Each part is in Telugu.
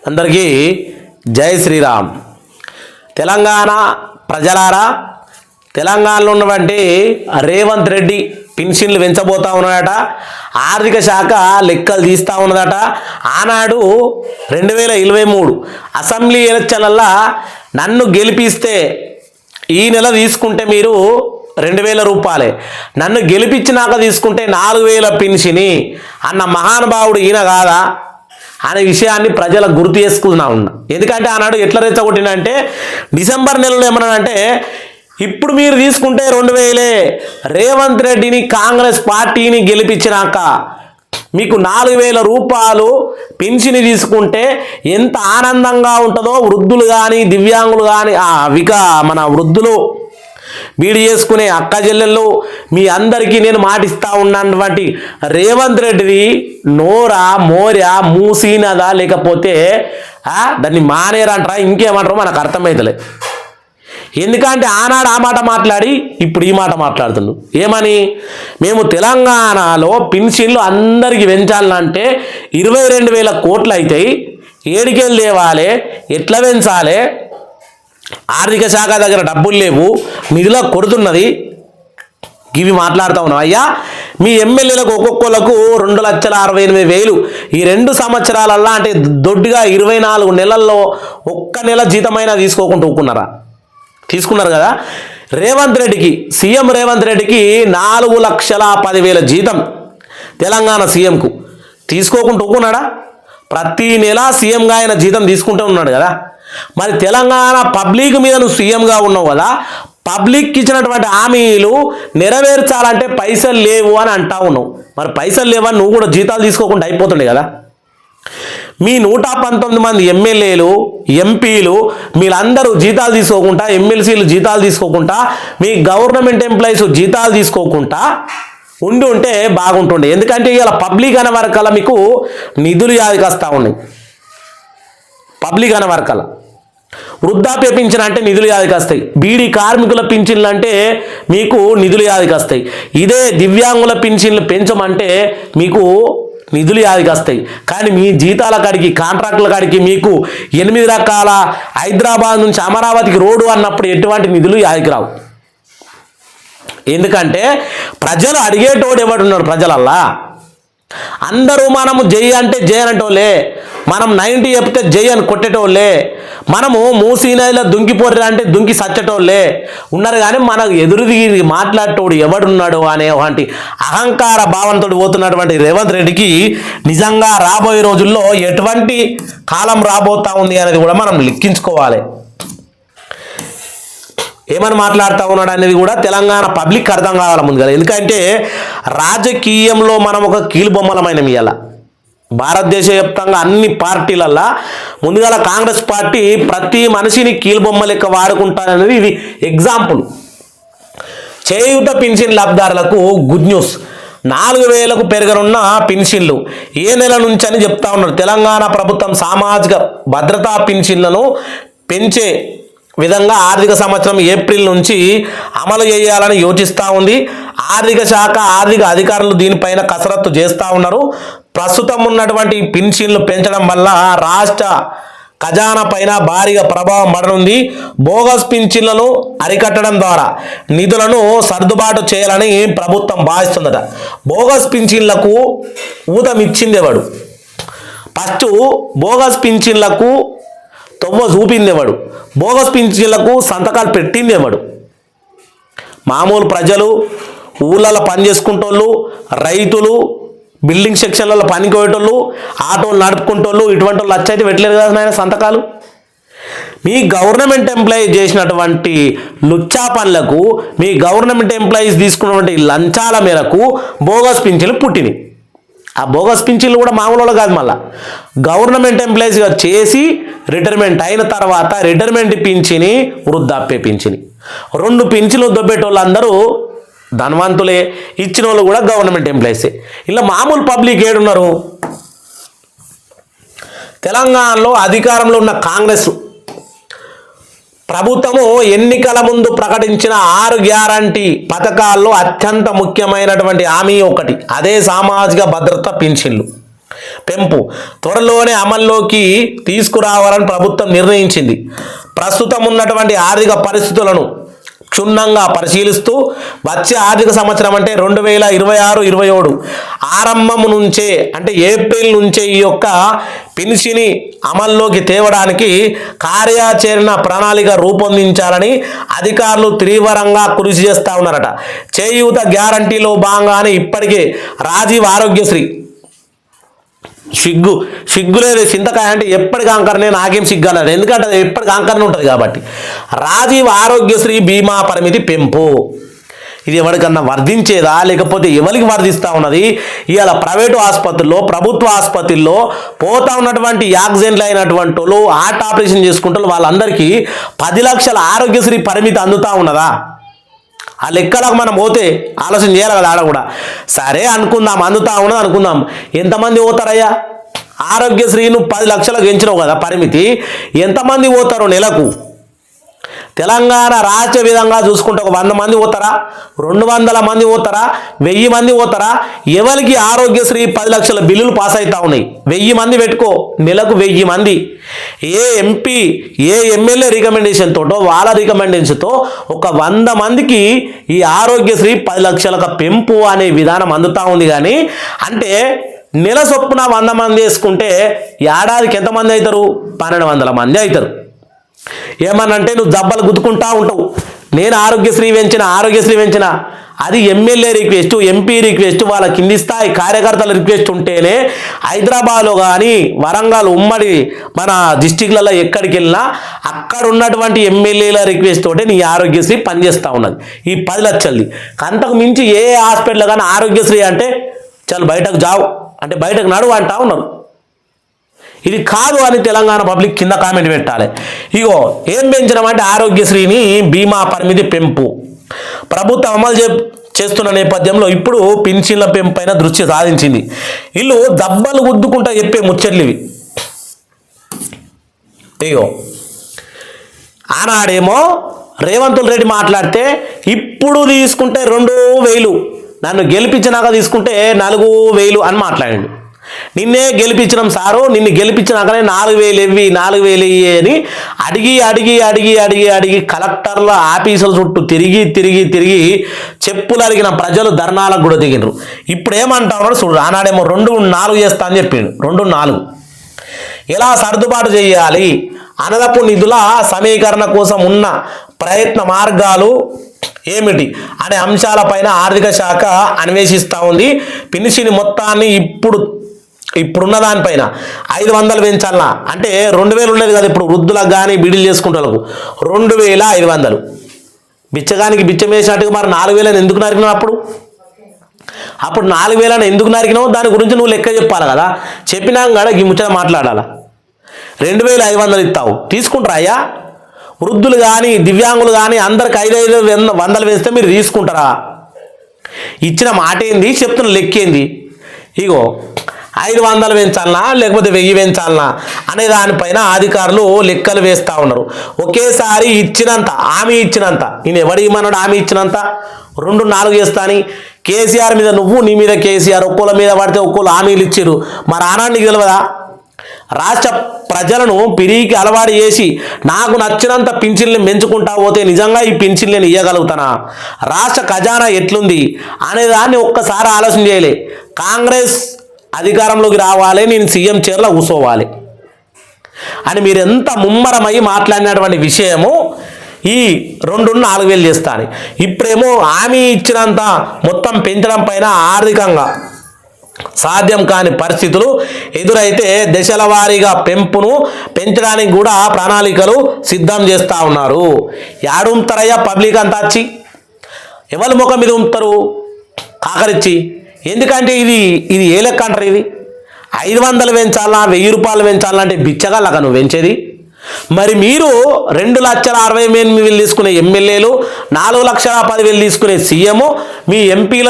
అందరికీ జై శ్రీరామ్. తెలంగాణ ప్రజలారా, తెలంగాణలో ఉన్నటువంటి రేవంత్ రెడ్డి పెన్షన్లు పెంచబోతా ఉన్నాడట. ఆర్థిక శాఖ లెక్కలు తీస్తూ ఉన్నదట. ఆనాడు 2023 అసెంబ్లీ ఎలక్షన్లల్లో నన్ను గెలిపిస్తే ఈ నెల తీసుకుంటే మీరు 2000 రూపాయలే, నన్ను గెలిపించినాక తీసుకుంటే 4000 పెన్షని అన్న మహానుభావుడు ఈయన కాదా అనే విషయాన్ని ప్రజలకు గుర్తు చేసుకున్నా ఉన్నా. ఎందుకంటే ఆనాడు ఎట్లా రెచ్చగొట్టినంటే డిసెంబర్ నెలలో ఏమన్నానంటే, ఇప్పుడు మీరు తీసుకుంటే 2000, రేవంత్ రెడ్డిని కాంగ్రెస్ పార్టీని గెలిపించినాక మీకు 4000 రూపాయలు పెన్షన్ తీసుకుంటే ఎంత ఆనందంగా ఉంటుందో వృద్ధులు కానీ దివ్యాంగులు కానీ మన వృద్ధులు బీడి చేసుకునే అక్క చెల్లెళ్ళు మీ అందరికీ నేను మాటిస్తా ఉన్నటువంటి రేవంత్ రెడ్డిది నోరా మోరా మూసీనదా లేకపోతే దాన్ని మానేరంటారా ఇంకేమంటారో మనకు అర్థమవుతలే. ఎందుకంటే ఆనాడు ఆ మాట మాట్లాడి ఇప్పుడు ఈ మాట మాట్లాడుతుండ్రు. ఏమని, మేము తెలంగాణలో పెన్షన్లు అందరికీ పెంచాలంటే 22,000 కోట్లు అవుతాయి, ఏడికెళ్ళి లేవాలి, ఎట్లా పెంచాలి, ఆర్థిక శాఖ దగ్గర డబ్బులు లేవు, నిధులో కొడుతున్నది, ఇవి మాట్లాడుతూ ఉన్నాం. అయ్యా మీ ఎమ్మెల్యేలకు ఒక్కొక్కలకు 2,68,000 ఈ 2 సంవత్సరాలల్లో అంటే దొడ్డిగా 24 నెలల్లో ఒక్క నెల జీతమైనా తీసుకోకుండా ఊకున్నారా? తీసుకున్నారు కదా. రేవంత్ రెడ్డికి, సీఎం రేవంత్ రెడ్డికి 4,10,000 జీతం తెలంగాణ సీఎంకు తీసుకోకుండా ఊకున్నాడా? ప్రతి నెల సీఎంగా ఆయన జీతం తీసుకుంటూ ఉన్నాడు కదా. మరి తెలంగాణ పబ్లిక్ మీద నువ్వు సీఎంగా ఉన్నావు కదా, పబ్లిక్కి ఇచ్చినటువంటి హామీలు నెరవేర్చాలంటే పైసలు లేవు అని అంటా ఉన్నావు. మరి పైసలు లేవని నువ్వు కూడా జీతాలు తీసుకోకుండా అయిపోతుండే కదా. మీ 119 మంది ఎమ్మెల్యేలు ఎంపీలు వీళ్ళందరూ జీతాలు తీసుకోకుండా, ఎమ్మెల్సీలు జీతాలు తీసుకోకుండా, మీ గవర్నమెంట్ ఎంప్లాయీస్ జీతాలు తీసుకోకుండా ఉంటే బాగుంటుండే. ఎందుకంటే ఇలా పబ్లిక్ అనే వరకల్లా మీకు నిధులు యాదికి వస్తూ ఉన్నాయి. పబ్లిక్ అనే వరకల్లా వృద్ధాప్య పింఛన్ అంటే నిధులు యాదికి వస్తాయి, బీడీ కార్మికుల పింఛన్లు అంటే మీకు నిధులు యాదికి వస్తాయి, ఇదే దివ్యాంగుల పింఛన్లు పెంచమంటే మీకు నిధులు యాదికి వస్తాయి. కానీ మీ జీతాల కాడికి, కాంట్రాక్టుల కాడికి మీకు 8 రకాల హైదరాబాద్ నుంచి అమరావతికి రోడ్డు అన్నప్పుడు ఎటువంటి నిధులు యాదికి రావు. ఎందుకంటే ప్రజలు అడిగేటోడు ఎవడున్నాడు ప్రజలల్లా? అందరూ మనము జై అంటే జై అనేటోళ్ళే, మనం 90 చెప్తే జై అని కొట్టేటోళ్ళే, మనము మూసీనదిలో దుంకిపోర్రా అంటే దుంకి సచ్చటోళ్ళే ఉన్నారు. కానీ మనకు ఎదురు తిరిగి మాట్లాడేటోడు ఎవడున్నాడు అనేటువంటి అహంకార భావంతో పోతున్నటువంటి రేవంత్ రెడ్డికి నిజంగా రాబోయే రోజుల్లో ఎటువంటి కాలం రాబోతా ఉంది అనేది కూడా మనం లెక్కించుకోవాలి. ఏమని మాట్లాడుతూ ఉన్నాడు అనేది కూడా తెలంగాణ పబ్లిక్ అర్థం కావాలి ముందుగా. ఎందుకంటే రాజకీయంలో మనం ఒక కీలుబొమ్మలమైన ఇవాళ భారతదేశ వ్యాప్తంగా అన్ని పార్టీలల్లో ముందుగా కాంగ్రెస్ పార్టీ ప్రతి మనిషిని కీలుబొమ్మ లెక్క వాడుకుంటారనేది ఇది ఎగ్జాంపుల్. చేయూత పెన్షన్ లబ్ధిదారులకు గుడ్ న్యూస్, 4,000కు పెరగనున్న పెన్షన్లు ఏ నెల నుంచి అని చెప్తా ఉన్నారు. తెలంగాణ ప్రభుత్వం సామాజిక భద్రతా పెన్షన్లను పెంచే విధంగా ఆర్థిక సంవత్సరం ఏప్రిల్ నుంచి అమలు చేయాలని యోచిస్తూ ఉంది. ఆర్థిక శాఖ, ఆర్థిక అధికారులు దీనిపైన కసరత్తు చేస్తూ ఉన్నారు. ప్రస్తుతం ఉన్నటువంటి పెన్షన్లు పెంచడం వల్ల రాష్ట్ర ఖజానా పైన భారీగా ప్రభావం పడనుంది. బోగస్ పెన్షన్లను అరికట్టడం ద్వారా నిధులను సర్దుబాటు చేయాలని ప్రభుత్వం భావిస్తుందట. బోగస్ పెన్షన్లకు ఊతమిచ్చింది ఎవడు? ఫస్ట్ బోగస్ పెన్షన్లకు తొవ్వ చూపిందేవాడు, బోగస్ పింఛన్లకు సంతకాలు పెట్టిందేవాడు. మామూలు ప్రజలు, ఊళ్ళలో పని చేసుకుంటోళ్ళు, రైతులు, బిల్డింగ్ సెక్షన్లలో పనికి పోయేటోళ్ళు, ఆటోలు నడుపుకుంటోళ్ళు, ఇటువంటి వాళ్ళు వచ్చైతే పెట్టలేరు కదా నాయన సంతకాలు. మీ గవర్నమెంట్ ఎంప్లాయీస్ చేసినటువంటి లుచ్చా పనులకు, మీ గవర్నమెంట్ ఎంప్లాయీస్ తీసుకున్నటువంటి లంచాల మేరకు బోగస్ పింఛన్లు పుట్టినాయి. ఆ బోగస్ పింఛన్లు కూడా మామూలు కాదు, మళ్ళీ గవర్నమెంట్ ఎంప్లాయీస్గా చేసి రిటైర్మెంట్ అయిన తర్వాత రిటైర్మెంట్ పింఛని, వృద్ధాప్య పింఛని, 2 పింఛన్లు దొబ్బేటోళ్ళందరూ ధనవంతులే, ఇచ్చిన వాళ్ళు కూడా గవర్నమెంట్ ఎంప్లాయీసే. ఇలా మామూలు పబ్లిక్ ఏడున్నారు? తెలంగాణలో అధికారంలో ఉన్న కాంగ్రెస్ ప్రభుత్వము ఎన్నికల ముందు ప్రకటించిన 6 గ్యారంటీ పథకాల్లో అత్యంత ముఖ్యమైనటువంటి హామీ ఒకటి, అదే సామాజిక భద్రత పెన్షన్లు. పెంపు త్వరలోనే అమల్లోకి తీసుకురావాలని ప్రభుత్వం నిర్ణయించింది. ప్రస్తుతం ఉన్నటువంటి ఆర్థిక పరిస్థితులను క్షుణ్ణంగా పరిశీలిస్తూ వచ్చే ఆర్థిక సంవత్సరం అంటే 2026-27 ఆరంభం నుంచే అంటే ఏప్రిల్ నుంచే ఈ యొక్క పెన్షన్ అమల్లోకి తేవడానికి కార్యాచరణ ప్రణాళిక రూపొందించాలని అధికారులు తీవ్రంగా కృషి చేస్తూ ఉన్నారట. చేయూత గ్యారంటీలో భాగంగానే ఇప్పటికే రాజీవ్ ఆరోగ్యశ్రీ సిగ్గులేదు చింతకాయ అంటే ఎప్పటికి అంకరనే నాకేం సిగ్గాలేదు, ఎందుకంటే అది ఎప్పటికి అంకరనే ఉంటుంది కాబట్టి. రాజీవ్ ఆరోగ్యశ్రీ బీమా పరిమితి పెంపు ఇది ఎవరికన్నా వర్ధించేదా లేకపోతే ఎవరికి వర్ధిస్తూ ఉన్నది? ఇవాళ ప్రైవేటు ఆసుపత్రుల్లో ప్రభుత్వ ఆసుపత్రుల్లో పోతా ఉన్నటువంటి యాక్సిడెంట్లు అయినటువంటి వాళ్ళు హార్ట్ ఆపరేషన్ చేసుకుంటారు వాళ్ళందరికీ 10 లక్షల ఆరోగ్యశ్రీ పరిమితి అందుతూ ఉన్నదా? ఆ లెక్కలకు మనం పోతే ఆలోచన చేయాలి కదా. ఆడ కూడా సరే అనుకుందాం అందుతా ఉన్నది అనుకుందాం, ఎంతమంది పోతారయ్యా? ఆరోగ్యశ్రీను 10 లక్షలకు పెంచినావు కదా పరిమితి, ఎంతమంది పోతారు నెలకు? తెలంగాణ రాష్ట్ర విధంగా చూసుకుంటే ఒక 100 మంది పోతారా, 200 మంది పోతారా, 1000 మంది పోతారా? ఎవరికి ఆరోగ్యశ్రీ 10 లక్షల బిల్లులు పాస్ అవుతా ఉన్నాయి? 1000 మంది పెట్టుకో, నెలకు 1000 మంది. ఏ ఎంపీ ఏ ఎమ్మెల్యే రికమెండేషన్ తోటో వాళ్ళ రికమెండేషన్తో ఒక 100 మందికి ఈ ఆరోగ్యశ్రీ 10 లక్షలకు పెంపు అనే విధానం అందుతూ ఉంది. కానీ అంటే నెల చొప్పున 100 మంది వేసుకుంటే ఏడాదికి ఎంతమంది అవుతారు? 1200 మంది అవుతారు. ఏమనంటే నువ్వు జబ్బలు గుద్దుకుంటా ఉంటావు, నేను ఆరోగ్యశ్రీ పెంచిన అది ఎమ్మెల్యే రిక్వెస్ట్, ఎంపీ రిక్వెస్ట్, వాళ్ళ కింది స్థాయి కార్యకర్తల రిక్వెస్ట్ ఉంటేనే హైదరాబాద్లో కానీ వరంగల్ ఉమ్మడి మన డిస్టిక్లలో ఎక్కడికి వెళ్ళినా అక్కడ ఉన్నటువంటి ఎమ్మెల్యేల రిక్వెస్ట్ తోటే నీ ఆరోగ్యశ్రీ పనిచేస్తూ ఉన్నది. ఈ 10 లక్షలది అంతకు మించి ఏ హాస్పిటల్ కానీ ఆరోగ్యశ్రీ అంటే చాలు బయటకు జావు అంటే బయటకు నడువు అంటా ఉన్నారు. ఇది కాదు అని తెలంగాణ పబ్లిక్ కింద కామెంట్ పెట్టాలి. ఇగో ఏం పెంచడమంటే ఆరోగ్యశ్రీని బీమా పరిమితి పెంపు ప్రభుత్వం అమలు చేస్తున్న నేపథ్యంలో ఇప్పుడు పెన్షన్ల పెంపు పైన దృష్టి సాధించింది. వీళ్ళు దబ్బలు గుద్దుకుంటా చెప్పే ముచ్చట్లు ఇవి. ఇగో ఆనాడేమో రేవంత్ రెడ్డి మాట్లాడితే ఇప్పుడు తీసుకుంటే 2000, నన్ను గెలిపించినాక తీసుకుంటే 4000 అని మాట్లాడాడు. నిన్నే గెలిపించినాం సారు, నిన్ను గెలిపించినాకనే 4000 అని అడిగి కలెక్టర్ల ఆఫీసుల చుట్టూ తిరిగి చెప్పులు అడిగిన ప్రజలు ధర్నాలకు కూడా దిగినారు. ఇప్పుడు ఏమంటా ఉన్నాడు చూడు, ఆనాడేమో 2-4 చేస్తా అని చెప్పిండు. 2-4 ఎలా సర్దుబాటు చేయాలి, అదనపు నిధుల సమీకరణ కోసం ఉన్న ప్రయత్న మార్గాలు ఏమిటి అనే అంశాలపైన ఆర్థిక శాఖ అన్వేషిస్తూ ఉంది. పెన్షన్ మొత్తాన్ని ఇప్పుడున్న దానిపైన 500 పెంచాలన్నా అంటే 2000 ఉండేది కదా ఇప్పుడు వృద్ధులకు కానీ బిడిలు చేసుకుంటారు 2500. బిచ్చగానికి బిచ్చం వేసినట్టుగా మరి 4000 ఎందుకు నరికినావు? అప్పుడు 4000 ఎందుకు నరికినావు? దాని గురించి నువ్వు లెక్క చెప్పాలి కదా. చెప్పినాక కూడా ఈ ముచ్చట మాట్లాడాలా. 2500 ఇస్తావు, తీసుకుంటారా అయ్యా? వృద్ధులు కానీ దివ్యాంగులు కానీ అందరికి 500 వేస్తే మీరు తీసుకుంటారా? ఇచ్చిన మాట ఏంది, చెప్తున్న లెక్కేంది? ఇగో 500 పెంచాలనా లేకపోతే 1000 పెంచాలనా అనే దానిపైన అధికారులు లెక్కలు వేస్తూ ఉన్నారు. ఒకేసారి హామీ ఇచ్చినంత నేను ఎవడిమన్నాడు హామీ ఇచ్చినంత 2-4 చేస్తాని కేసీఆర్ మీద నువ్వు, నీ మీద కేసీఆర్, ఒక్కోళ్ళ మీద పడితే ఒక్కోళ్ళు హామీలు ఇచ్చారు. మరి ఆనాడికి తెలియదా? రాష్ట్ర ప్రజలను పిరికి అలవాటు చేసి నాకు నచ్చినంత పింఛన్లు పెంచుకుంటా పోతే నిజంగా ఈ పింఛన్లను ఇవ్వగలుగుతానా? రాష్ట్ర ఖజానా ఎట్లుంది అనేదాన్ని ఒక్కసారి ఆలోచన చేయలే. కాంగ్రెస్ అధికారంలోకి రావాలి, నేను సీఎం చైర్లో కూర్చోవాలి అని మీరు ఎంత ముమ్మరమై మాట్లాడినటువంటి విషయము ఈ 2-4000 చేస్తాను. ఇప్పుడేమో హామీ ఇచ్చినంత మొత్తం పెంచడం పైన ఆర్థికంగా సాధ్యం కాని పరిస్థితులు ఎదురైతే దశల వారీగా పెంచడానికి కూడా ప్రణాళికలు సిద్ధం చేస్తూ ఉన్నారు. యాడుంటారయ్యా పబ్లిక్ అంతా వచ్చి? ఎవరి ముఖం మీద ఉంటారు కాకరిచ్చి? ఎందుకంటే ఇది ఏ లెక్క అంటారు? ఇది 500 పెంచాలా 1000 రూపాయలు పెంచాలంటే బిచ్చగాళ్ళగా నువ్వు పెంచేది? మరి మీరు 2,60,000 తీసుకునే ఎమ్మెల్యేలు, 4,10,000 తీసుకునే సీఎం, మీ ఎంపీల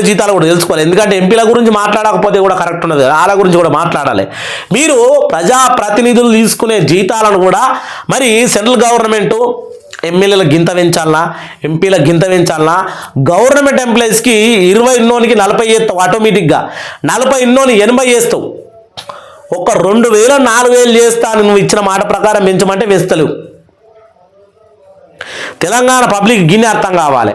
జీతాలు కూడా తెలుసుకోవాలి. ఎందుకంటే ఎంపీల గురించి మాట్లాడకపోతే కూడా కరెక్ట్ ఉన్నది, వాళ్ళ గురించి కూడా మాట్లాడాలి. మీరు ప్రజాప్రతినిధులు తీసుకునే జీతాలను కూడా మరి సెంట్రల్ గవర్నమెంటు ఎమ్మెల్యేలకు గింత పెంచాలనా, ఎంపీలకు గింత పెంచాలనా? గవర్నమెంట్ ఎంప్లాయీస్కి 20 ఉన్నోనికి 40 చేస్తావు, ఆటోమేటిక్గా 40 ఉన్నోని 80 చేస్తావు. ఒక 2000 4000 చేస్తాను నువ్వు ఇచ్చిన మాట ప్రకారం పెంచమంటే వేస్తలేవు. తెలంగాణ పబ్లిక్ గిన్నె అర్థం కావాలి.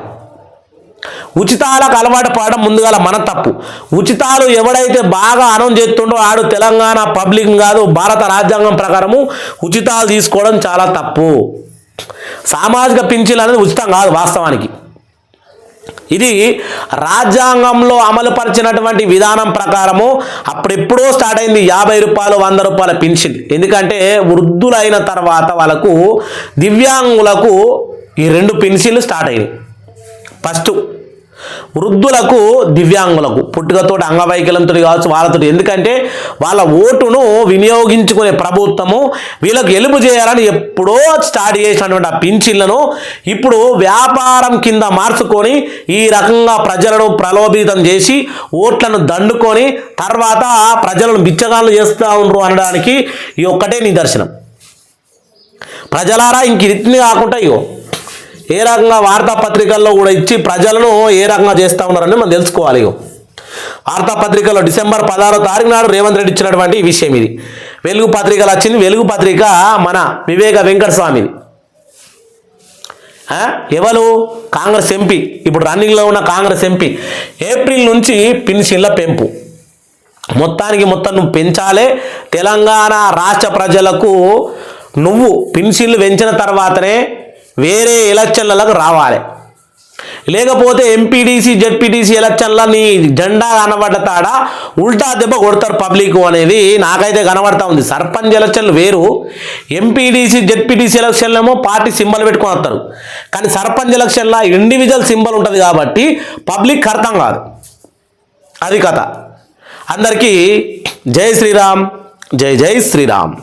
ఉచితాలకు అలవాటు పడడం ముందుగా మన తప్పు. ఉచితాలు ఎవడైతే బాగా అనౌన్స్ చేస్తుండో ఆడు తెలంగాణ పబ్లిక్ కాదు, భారత రాజ్యాంగం ప్రకారము ఉచితాలు తీసుకోవడం చాలా తప్పు. సామాజిక పింఛన్లు అనేది ఉచితం కాదు వాస్తవానికి. ఇది రాజ్యాంగంలో అమలుపరిచినటువంటి విధానం ప్రకారము అప్పుడెప్పుడో స్టార్ట్ అయింది 50 రూపాయలు 100 రూపాయల పెన్షన్. ఎందుకంటే వృద్ధులైన తర్వాత వాళ్ళకు దివ్యాంగులకు ఈ 2 పెన్షన్లు స్టార్ట్ అయినాయి. ఫస్ట్ వృద్ధులకు దివ్యాంగులకు పుట్టుకతో అంగవైకల్యంతో కావచ్చు వాళ్ళతో, ఎందుకంటే వాళ్ళ ఓటును వినియోగించుకునే ప్రభుత్వము వీళ్ళకు ఎలుపు చేయాలని ఎప్పుడో స్టార్ట్ చేసినటువంటి ఆ పింఛన్లను ఇప్పుడు వ్యాపారం కింద మార్చుకొని ఈ రకంగా ప్రజలను ప్రలోభితం చేసి ఓట్లను దండుకొని తర్వాత ప్రజలను బిచ్చగాళ్ళు చేస్తూ ఉండరు అనడానికి ఈ ఒక్కటే నిదర్శనం. ప్రజలారా ఇంక ఇట్ని కాకుండా ఇగో ఏ రకంగా వార్తాపత్రికల్లో కూడా ఇచ్చి ప్రజలను ఏ రకంగా చేస్తూ ఉన్నారని మనం తెలుసుకోవాలి. వార్తాపత్రికలో డిసెంబర్ 16వ తారీఖు నాడు రేవంత్ రెడ్డి ఇచ్చినటువంటి ఈ విషయం ఇది. వెలుగు పత్రికలు వచ్చింది. వెలుగు పత్రిక మన వివేక వెంకటస్వామిది. ఎవరు? కాంగ్రెస్ ఎంపీ, ఇప్పుడు రన్నింగ్లో ఉన్న కాంగ్రెస్ ఎంపీ. ఏప్రిల్ నుంచి పెన్షన్ల పెంపు మొత్తానికి నువ్వు పెంచాలే. తెలంగాణ రాష్ట్ర ప్రజలకు నువ్వు పెన్షన్లు పెంచిన తర్వాతనే వేరే ఎలక్షన్లకు రావాలి. లేకపోతే ఎంపీటీసీ జెడ్పీటీసీ ఎలక్షన్ల నీ జెండా కనబడతాడా ఉల్టా దెబ్బ కొడతారు పబ్లిక్ అనేది నాకైతే కనబడతా ఉంది. సర్పంచ్ ఎలక్షన్లు వేరు, ఎంపీటీసీ జెడ్పీటీసీ ఎలక్షన్లేమో పార్టీ సింబల్ పెట్టుకొని వస్తారు. కానీ సర్పంచ్ ఎలక్షన్లో ఇండివిజువల్ సింబల్ ఉంటుంది కాబట్టి పబ్లిక్ అర్థం కాదు. అది కథ. అందరికీ జై శ్రీరామ్, జై జై శ్రీరామ్.